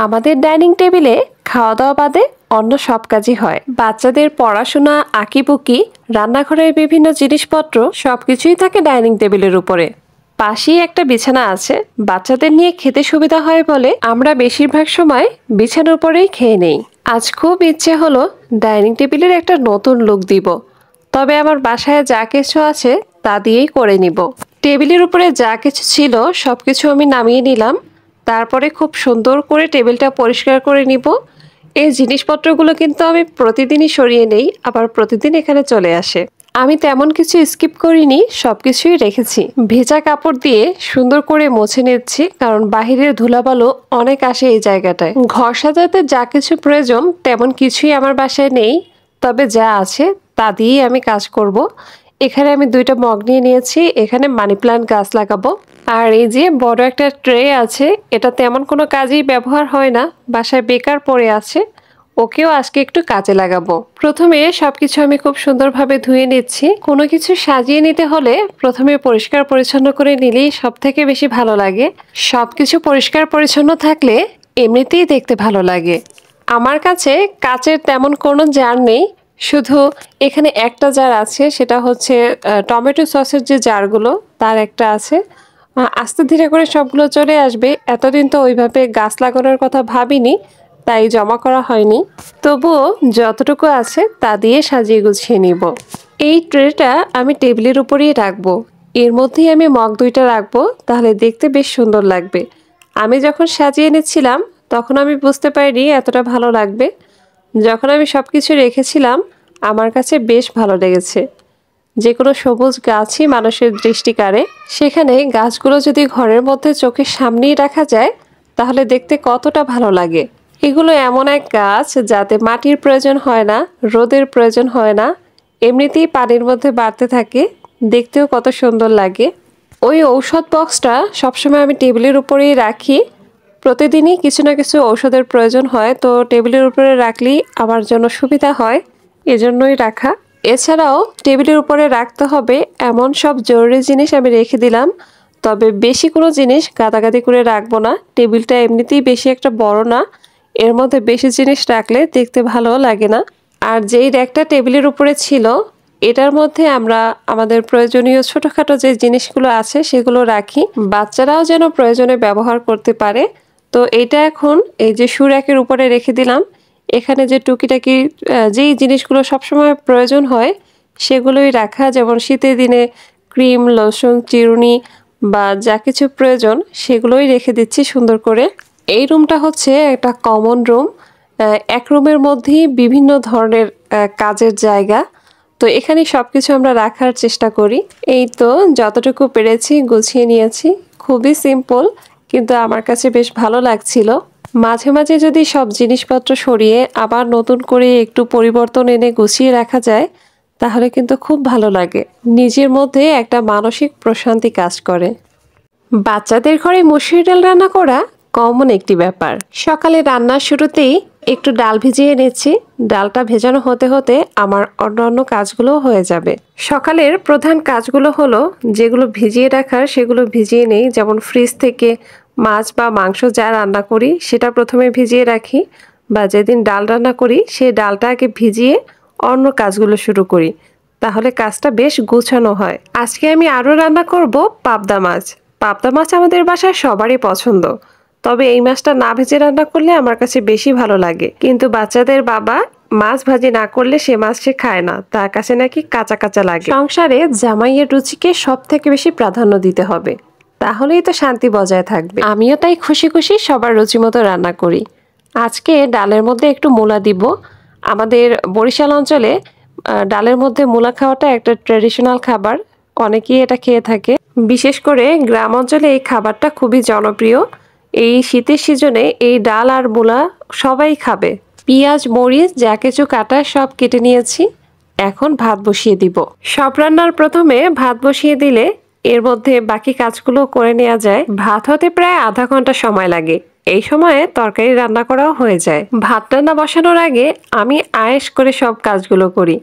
আমাদের ডাইনিং টেবিলে খাওয়া দাওয়া বাদে অন্য সব কাজই হয়। বাচ্চাদের পড়াশোনা, আঁকিবুকি, রান্নাঘরের বিভিন্ন জিনিসপত্র সবকিছুই থাকে ডাইনিং টেবিলের উপরে। পাশেই একটা বিছানা আছে। বাচ্চাদের নিয়ে খেতে সুবিধা হয় বলে আমরা বেশিরভাগ সময় বিছানার উপরেই খেয়ে নেই। আজ খুব ইচ্ছে হলো ডাইনিং টেবিলের একটা নতুন লুক দিব। তবে আমার বাসায় যা কিছু আছে তা দিয়েই করে নিব। টেবিলের উপরে যা কিছু ছিল সবকিছু আমি নামিয়ে নিলাম। তারপরে খুব সুন্দর করে টেবিলটা পরিষ্কার করে নিব। এই জিনিসপত্রগুলো কিন্তু আমি প্রতিদিনই সরিয়ে নেই, আবার প্রতিদিন এখানে চলে আসে। আমি তেমন কিছু স্কিপ করিনি, সবকিছুই রেখেছি। ভেজা কাপড় দিয়ে সুন্দর করে মুছে নিচ্ছি, কারণ বাহিরের ধুলাবালু অনেক আসে এই জায়গাটায়। ঘর সাজাতে যা কিছু প্রয়োজন তেমন কিছুই আমার বাসায় নেই, তবে যা আছে তা দিয়েই আমি কাজ করব। এখানে আমি 2টা মগ নিয়ে নিয়েছি, এখানে মানি প্ল্যান্ট গাছ লাগাবো। আর এই যে বড় একটা ট্রে আছে, এটা তেমন কোনো কাজেই ব্যবহার হয় না, বাসায় বেকার পড়ে আছে, ওকেও আজকে একটু কাজে লাগাবো। প্রথমে সবকিছু আমি খুব সুন্দরভাবে ধুয়ে নিচ্ছি। কোনো কিছু সাজিয়ে নিতে হলে প্রথমে পরিষ্কার পরিচ্ছন্ন করে নিলেই সব থেকে বেশি ভালো লাগে। সবকিছু পরিষ্কার পরিচ্ছন্ন থাকলে এমনিতেই দেখতে ভালো লাগে। আমার কাছে কাচের তেমন কোনো জার নেই, শুধু এখানে একটা জার আছে, সেটা হচ্ছে টমেটো সসের যে জারগুলো তার একটা আছে। আস্তে ধীরে করে সবগুলো চলে আসবে। এতদিন তো ওইভাবে গাছ লাগানোর কথা ভাবিনি, তাই জমা করা হয়নি। তবুও যতটুকু আছে তা দিয়ে সাজিয়ে গুছিয়ে নিব। এই ট্রেটা আমি টেবিলের উপরেই রাখবো। এর মধ্যেই আমি মগ 2টা রাখবো, তাহলে দেখতে বেশ সুন্দর লাগবে। আমি যখন সাজিয়ে এনেছিলাম তখন আমি বুঝতে পারিনি এতটা ভালো লাগবে। যখন আমি সব কিছু রেখেছিলাম আমার কাছে বেশ ভালো লেগেছে। যে কোনো সবুজ গাছই মানুষের দৃষ্টি কাড়ে। সেখানে গাছগুলো যদি ঘরের মধ্যে চোখের সামনেই রাখা যায় তাহলে দেখতে কতটা ভালো লাগে। এগুলো এমন এক গাছ যাতে মাটির প্রয়োজন হয় না, রোদের প্রয়োজন হয় না, এমনিতেই পানির মধ্যে বাড়তে থাকে, দেখতেও কত সুন্দর লাগে। ওই ঔষধ বক্সটা সবসময় আমি টেবিলের উপরেই রাখি। প্রতিদিনই কিছু না কিছু ঔষধের প্রয়োজন হয়, তো টেবিলের উপরে রাখলেই আমার জন্য সুবিধা হয়, এজন্যই রাখা। এছাড়াও টেবিলের উপরে রাখতে হবে এমন সব জরুরি জিনিস আমি রেখে দিলাম, তবে বেশি কোনো জিনিস গাদাগাদি করে রাখবো না। টেবিলটা এমনিতেই বেশি একটা বড় না, এর মধ্যে বেশি জিনিস রাখলে দেখতে ভালো লাগে না। আর যেই র্যাকটা টেবিলের উপরে ছিল এটার মধ্যে আমরা আমাদের প্রয়োজনীয় ছোটখাটো যে জিনিসগুলো আছে সেগুলো রাখি, বাচ্চারাও যেন প্রয়োজনে ব্যবহার করতে পারে। তো এটা এখন এই যে শু র্যাকের উপরে রেখে দিলাম। এখানে যে টুকিটাকি যেই জিনিসগুলো সবসময় প্রয়োজন হয় সেগুলোই রাখা, যেমন শীতের দিনে ক্রিম, লোশন, চিরুনি বা যা কিছু প্রয়োজন সেগুলোই রেখে দিচ্ছি সুন্দর করে। এই রুমটা হচ্ছে একটা কমন রুম। এক রুমের মধ্যেই বিভিন্ন ধরনের কাজের জায়গা, তো এখানে সবকিছু আমরা রাখার চেষ্টা করি। এই তো যতটুকু পেরেছি গুছিয়ে নিয়েছি, খুবই সিম্পল কিন্তু আমার কাছে বেশ ভালো লাগছিল। মাঝে মাঝে যদি সব জিনিসপত্র সরিয়ে আবার নতুন করে একটু পরিবর্তন এনে গুছিয়ে রাখা যায় তাহলে কিন্তু খুব ভালো লাগে, নিজের মধ্যে একটা মানসিক প্রশান্তি কাজ করে। বাচ্চাদের ঘরে মসুর ডাল রান্না করা কমন একটি ব্যাপার। সকালে রান্নার শুরুতেই একটু ডাল ভিজিয়ে নিচ্ছি। ডালটা ভেজানো হতে হতে আমার অন্যান্য কাজগুলো হয়ে যাবে। সকালের প্রধান কাজগুলো হলো যেগুলো ভিজিয়ে রাখার সেগুলো ভিজিয়ে নেই, যেমন ফ্রিজ থেকে মাছ বা মাংস যা রান্না করি সেটা প্রথমে ভিজিয়ে রাখি, বা যেদিন ডাল রান্না করি সেই ডালটা আগে ভিজিয়ে অন্য কাজগুলো শুরু করি, তাহলে কাজটা বেশ গোছানো হয়। আজকে আমি আরও রান্না করব পাবদা মাছ। পাবদা মাছ আমাদের বাসায় সবারই পছন্দ, তবে এই মাছটা না ভেজে রান্না করলে আমার কাছে বেশি ভালো লাগে। কিন্তু বাচ্চাদের বাবা মাছ ভাজি না করলে সে মাছ সে খায় না, তার কাছে নাকি কাঁচা কাঁচা লাগে। সংসারে জামাইয়ের রুচিকে সব থেকে বেশি প্রাধান্য দিতে হবে, তাহলেই তো শান্তি বজায় থাকবে। আমিও তাই খুশি খুশি সবার রুচি মতো রান্না করি। আজকে ডালের মধ্যে একটু মূলা দিব। আমাদের বরিশাল অঞ্চলে ডালের মধ্যে মূলা খাওয়াটা একটা ট্র্যাডিশনাল খাবার, অনেকেই এটা খেয়ে থাকে। বিশেষ করে গ্রাম অঞ্চলে এই খাবারটা খুবই জনপ্রিয়। এই শীতের সিজনে এই ডাল আর মূলা সবাই খাবে। পেঁয়াজ, মরিচ যা কিছু কাটা সব কেটে নিয়েছি, এখন ভাত বসিয়ে দিব। সব রান্নার প্রথমে ভাত বসিয়ে দিলে এর মধ্যে বাকি কাজগুলো করে নেওয়া যায়। ভাত হতে প্রায় আধা ঘন্টা সময় লাগে, এই সময়ে তরকারি রান্না করাও হয়ে যায়। ভাত রান্না বসানোর আগে আমি আয়েশ করে সব কাজগুলো করি।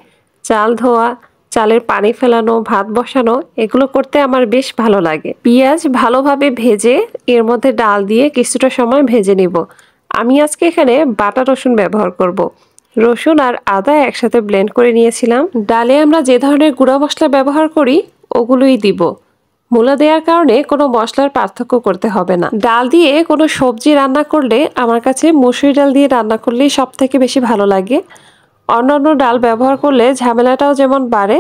চাল ধোয়া, চালের পানি ফেলানো, ভাত বসানো, এগুলো করতে আমার বেশ ভালো লাগে। পেঁয়াজ ভালোভাবে ভেজে এর মধ্যে ডাল দিয়ে কিছুটা সময় ভেজে নিব। আমি আজকে এখানে বাটা রসুন ব্যবহার করব। রসুন আর আদা একসাথে ব্লেন্ড করে নিয়েছিলাম। ডালে আমরা যে ধরনের গুঁড়া মশলা ব্যবহার করি ওগুলোই দিব। মূলা দেওয়ার কারণে কোনো মশলার পার্থক্য করতে হবে না। ডাল দিয়ে কোনো সবজি রান্না করলে আমার কাছে মসুরি ডাল দিয়ে রান্না করলেই সব থেকে বেশি ভালো লাগে। অন্যান্য ডাল ব্যবহার করলে ঝামেলাটাও যেমন বাড়ে,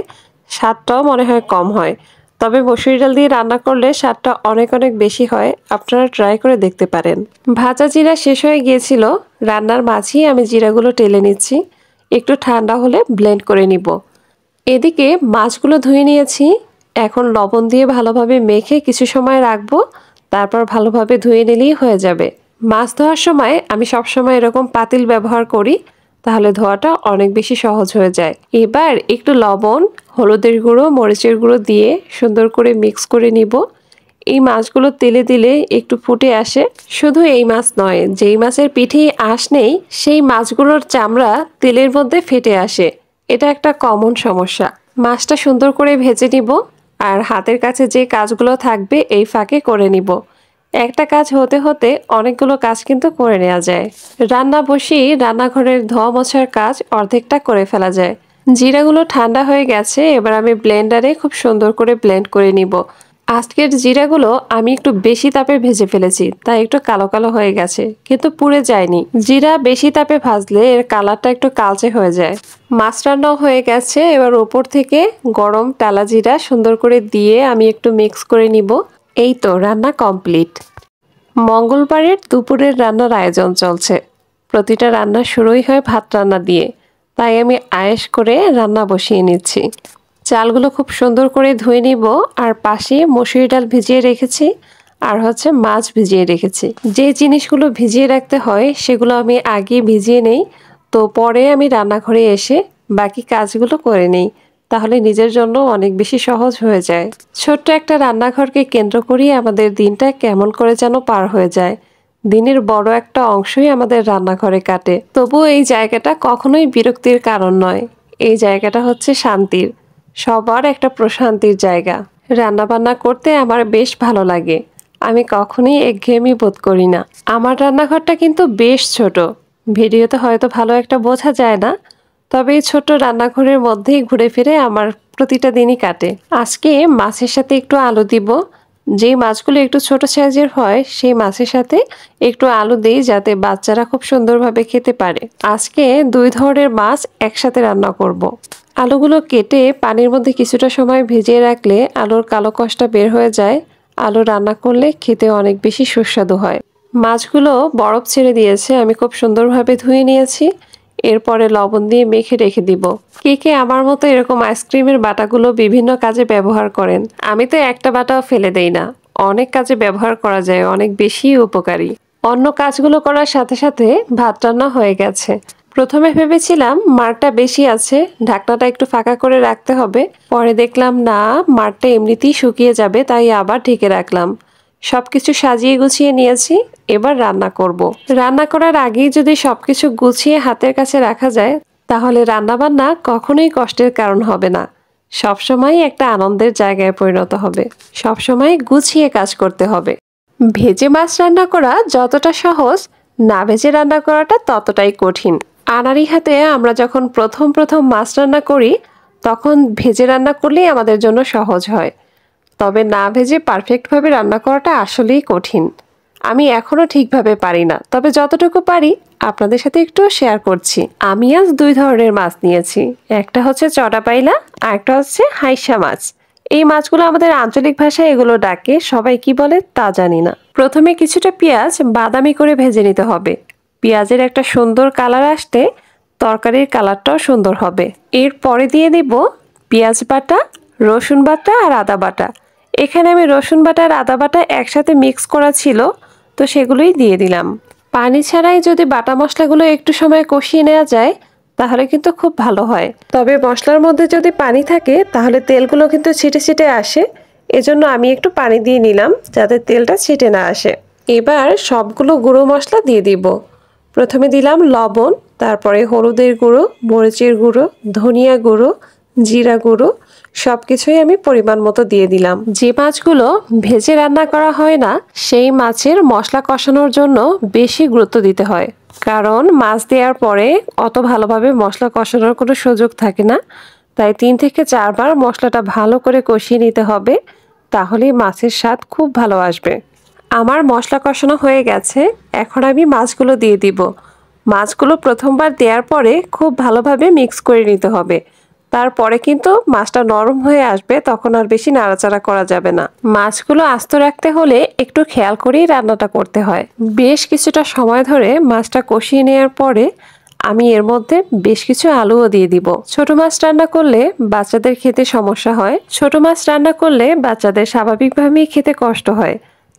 স্বাদটাও মনে হয় কম হয়। তবে মসুরি ডাল দিয়ে রান্না করলে স্বাদটা অনেক অনেক বেশি হয়। আপনারা ট্রাই করে দেখতে পারেন। ভাজা জিরা শেষ হয়ে গিয়েছিল, রান্নার মাঝেই আমি জিরাগুলো টেলে নিচ্ছি। একটু ঠান্ডা হলে ব্লেন্ড করে নিব। এদিকে মাছগুলো ধুয়ে নিয়েছি। এখন লবণ দিয়ে ভালোভাবে মেখে কিছু সময় রাখবো, তারপর ভালোভাবে ধুয়ে নিলেই হয়ে যাবে। মাছ ধোয়ার সময় আমি সবসময় এরকম পাতিল ব্যবহার করি, তাহলে ধোয়াটা অনেক বেশি সহজ হয়ে যায়। এবার একটু লবণ, হলুদের গুঁড়ো, মরিচের গুঁড়ো দিয়ে সুন্দর করে মিক্স করে নিব। এই মাছগুলো তেলে দিলে একটু ফুটে আসে। শুধু এই মাছ নয়, যেই মাছের পিঠে আঁশ নেই সেই মাছগুলোর চামড়া তেলের মধ্যে ফেটে আসে। এটা একটা কমন সমস্যা। মাছটা সুন্দর করে ভেজে নিব, আর হাতের কাছে যে কাজগুলো থাকবে এই ফাঁকে করে নিব। একটা কাজ হতে হতে অনেকগুলো কাজ কিন্তু করে নেওয়া যায়। রান্না বসেই রান্নাঘরের ধোয়া মোছার কাজ অর্ধেকটা করে ফেলা যায়। জিরাগুলো ঠান্ডা হয়ে গেছে, এবার আমি ব্লেন্ডারে খুব সুন্দর করে ব্লেন্ড করে নিব। আজকের জিরাগুলো আমি একটু বেশি তাপে ভেজে ফেলেছি, তাই একটু কালো কালো হয়ে গেছে, কিন্তু পুড়ে যায়নি। জিরা বেশি তাপে ভাজলে এর কালারটা একটু কালচে হয়ে যায়। মাছ রান্নাও হয়ে গেছে, এবার উপর থেকে গরম টালা জিরা সুন্দর করে দিয়ে আমি একটু মিক্স করে নিব। এই তো রান্না কমপ্লিট। মঙ্গলবারের দুপুরের রান্নার আয়োজন চলছে। প্রতিটা রান্না শুরুই হয় ভাত রান্না দিয়ে, তাই আমি আয়েশ করে রান্না বসিয়ে নিচ্ছি। চালগুলো খুব সুন্দর করে ধুয়ে নিব, আর পাশে মসুরি ডাল ভিজিয়ে রেখেছি, আর হচ্ছে মাছ ভিজিয়ে রেখেছি। যে জিনিসগুলো ভিজিয়ে রাখতে হয় সেগুলো আমি আগে ভিজিয়ে নেই, তো পরে আমি রান্নাঘরে এসে বাকি কাজগুলো করে নেই, তাহলে নিজের জন্য অনেক বেশি সহজ হয়ে যায়। ছোট্ট একটা রান্নাঘরকে কেন্দ্র করেই আমাদের দিনটা কেমন করে যেন পার হয়ে যায়। দিনের বড় একটা অংশই আমাদের রান্নাঘরে কাটে। তবুও এই জায়গাটা কখনোই বিরক্তির কারণ নয়। এই জায়গাটা হচ্ছে শান্তির, সবার একটা প্রশান্তির জায়গা। রান্না বান্না করতে আমার বেশ ভালো লাগে। আমি কখনোই একঘেয়েমি বোধ করি না। আমার রান্নাঘরটা কিন্তু বেশ ছোট, ভিডিওতে হয়তো ভালো একটা বোঝা যায় না, তবে এই ছোট্ট রান্নাঘরের মধ্যেই ঘুরে ফিরে আমার প্রতিটা দিনই কাটে। আজকে মাছের সাথে একটু আলু দিব। যেই মাছগুলো একটু ছোট সাইজের হয় সেই মাছের সাথে একটু আলু দিই, যাতে বাচ্চারা খুব সুন্দরভাবে খেতে পারে। আজকে 2 ধরনের মাছ একসাথে রান্না করব। আলুগুলো কেটে পানির মধ্যে কিছুটা সময় ভিজিয়ে রাখলে আলুর কালো কষটা বের হয়ে যায়। আলু রান্না করলে খেতে অনেক বেশি সুস্বাদু হয়। মাছগুলো বরফ ছেড়ে দিয়েছে, আমি খুব সুন্দরভাবে ধুয়ে নিয়েছি। এরপরে লবণ দিয়ে মেখে রেখে দিব। কে কে আমার মতো এরকম আইসক্রিমের বাটাগুলো বিভিন্ন কাজে ব্যবহার করেন? আমি তো একটা বাটাও ফেলে দেই না, অনেক কাজে ব্যবহার করা যায়, অনেক বেশি উপকারী। অন্য কাজগুলো করার সাথে সাথে ভাত রান্না হয়ে গেছে। প্রথমে ভেবেছিলাম মারটা বেশি আছে, ঢাকনাটা একটু ফাঁকা করে রাখতে হবে। পরে দেখলাম না, মারটা এমনিতেই শুকিয়ে যাবে, তাই আবার ঢেকে রাখলাম। সবকিছু সাজিয়ে গুছিয়ে নিয়েছি, এবার রান্না করব। রান্না করার আগেই যদি সবকিছু গুছিয়ে হাতের কাছে রাখা যায়, তাহলে রান্নাবান্না কখনোই কষ্টের কারণ হবে না, সবসময় একটা আনন্দের জায়গায় পরিণত হবে। সবসময় গুছিয়ে কাজ করতে হবে। ভেজে মাছ রান্না করা যতটা সহজ, না ভেজে রান্না করাটা ততটাই কঠিন। আনাড়ি হাতে আমরা যখন প্রথম প্রথম মাছ রান্না করি, তখন ভেজে রান্না করলেই আমাদের জন্য সহজ হয়, তবে না ভেজে পারফেক্টভাবে রান্না করাটা আসলেই কঠিন। আমি এখনও ঠিকভাবে পারি না, তবে যতটুকু পারি আপনাদের সাথে একটু শেয়ার করছি। আমি আজ 2 ধরনের মাছ নিয়েছি। একটা হচ্ছে চড়া পাইলা, আর একটা হচ্ছে হাইসা মাছ। এই মাছগুলো আমাদের আঞ্চলিক ভাষায় এগুলো ডাকে, সবাই কি বলে তা জানি না। প্রথমে কিছুটা পেঁয়াজ বাদামি করে ভেজে নিতে হবে। পেঁয়াজের একটা সুন্দর কালার আসতে তরকারির কালারটাও সুন্দর হবে। এরপরে দিয়ে দিব পেঁয়াজ বাটা, রসুন বাটা আর আদা বাটা। এখানে আমি রসুন বাটা আর আদা বাটা একসাথে মিক্স করা ছিল, তো সেগুলোই দিয়ে দিলাম। পানি ছাড়াই যদি বাটা মশলাগুলো একটু সময় কষিয়ে নেওয়া যায়, তাহলে কিন্তু খুব ভালো হয়। তবে মশলার মধ্যে যদি পানি থাকে তাহলে তেলগুলো কিন্তু ছিটে ছিটে আসে, এজন্য আমি একটু পানি দিয়ে নিলাম যাতে তেলটা ছিটে না আসে। এবার সবগুলো গুঁড়ো মশলা দিয়ে দিব। প্রথমে দিলাম লবণ, তারপরে হলুদের গুঁড়ো, মরিচের গুঁড়ো, ধনিয়া গুঁড়ো, জিরা গুঁড়ো, সবকিছুই আমি পরিমাণ মতো দিয়ে দিলাম। যে মাছগুলো ভেজে রান্না করা হয় না সেই মাছের মশলা কষানোর জন্য বেশি গুরুত্ব দিতে হয়, কারণ মাছ দেওয়ার পরে অত ভালোভাবে মশলা কষানোর কোনো সুযোগ থাকে না। তাই 3 থেকে 4 বার মশলাটা ভালো করে কষিয়ে নিতে হবে, তাহলেই মাছের স্বাদ খুব ভালো আসবে। আমার মশলা কষানো হয়ে গেছে, এখন আমি মাছগুলো দিয়ে দিব। মাছগুলো প্রথমবার দেওয়ার পরে খুব ভালোভাবে মিক্স করে নিতে হবে, তারপরে কিন্তু মাছটা নরম হয়ে আসবে, তখন আর বেশি নাড়াচাড়া করা যাবে না। মাছগুলো আস্ত রাখতে হলে একটু খেয়াল করেই রান্নাটা করতে হয়। বেশ কিছুটা সময় ধরে মাছটা কষিয়ে নেওয়ার পরে আমি এর মধ্যে বেশ কিছু আলুও দিয়ে দিব। ছোট মাছ রান্না করলে বাচ্চাদের খেতে সমস্যা হয়, ছোট মাছ রান্না করলে বাচ্চাদের স্বাভাবিকভাবেই খেতে কষ্ট হয়,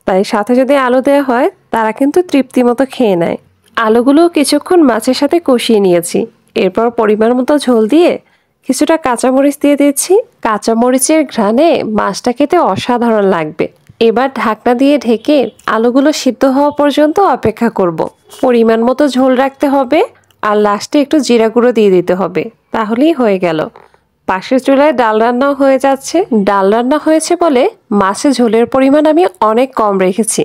তাই সাথে যদি আলু দেওয়া হয় তারা কিন্তু তৃপ্তি মতো খেয়ে নেয়। আলুগুলো কিছুক্ষণ মাছের সাথে কষিয়ে নিয়েছি, এরপর পরিমাণ মতো ঝোল দিয়ে কিছুটা কাঁচামরিচ দিয়ে দিচ্ছি। কাঁচামরিচের ঘ্রাণে মাছটা খেতে অসাধারণ লাগবে। এবার ঢাকনা দিয়ে ঢেকে আলুগুলো সিদ্ধ হওয়া পর্যন্ত অপেক্ষা করব। পরিমাণ মতো ঝোল রাখতে হবে, আর লাস্টে একটু জিরা গুঁড়ো দিয়ে দিতে হবে, তাহলেই হয়ে গেল। পাশের চুলায় ডাল রান্নাও হয়ে যাচ্ছে। ডাল রান্না হয়েছে বলে মাছের ঝোলের পরিমাণ আমি অনেক কম রেখেছি,